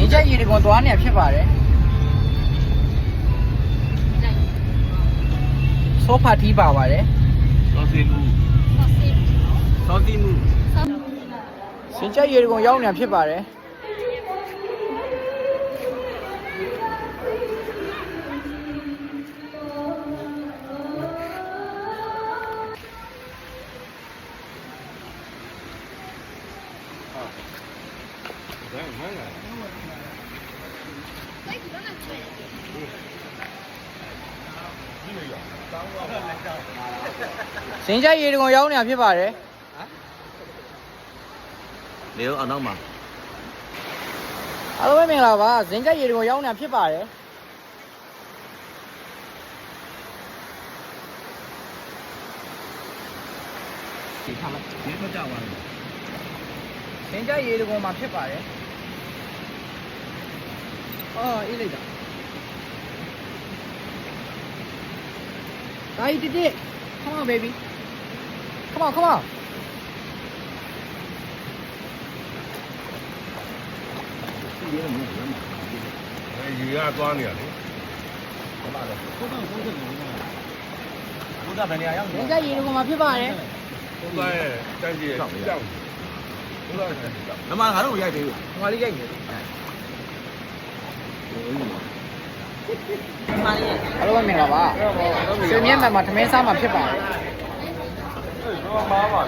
င်ချက်ရေဒီကွန်သွားနေဖြစ်ပါတယ်ဆိုဖာတီးပါပါတယ် စောစီမှု စင်ချက်ရေဒီကွန်ရောက်နေဖြစ်ပါတယ်စင်ချက်ရေဒီကွန်ရောက်နေဖြစ်ပါတယ် လေအောင်တော့မှာ အားလုံးပဲမင်္ဂလာပါစင်ချက်ရေဒီကွန်ရောက်နေဖြစ်ပါတယ် ဒီခါမှာဒီတော့ကြောက်ပါလား စင်ချက်ရေဒီကွန်မှာဖြစ်ပါတယ်အော်အေးလိုက်တာဒါကြီးတစ် come on baby come on ရေကသွားနေရတယ်ဟုတ်ပါလေဘုရားဘယ်နေရာရောက် စင်ချက်ရေဒီကွန်မှာဖြစ်ပါတယ် ဘုရားရဲ့တန်းကြီးကြောက်ဘုရားနမငါတို့ရိုက်သေးဘူး ဒီမှာလေးရိုက်နေတယ်အားလုံးပဲမင်္ဂလာပါဆွေမြတ်မှာထမင်းစားမှာဖြစ်ပါတယ် မားပါ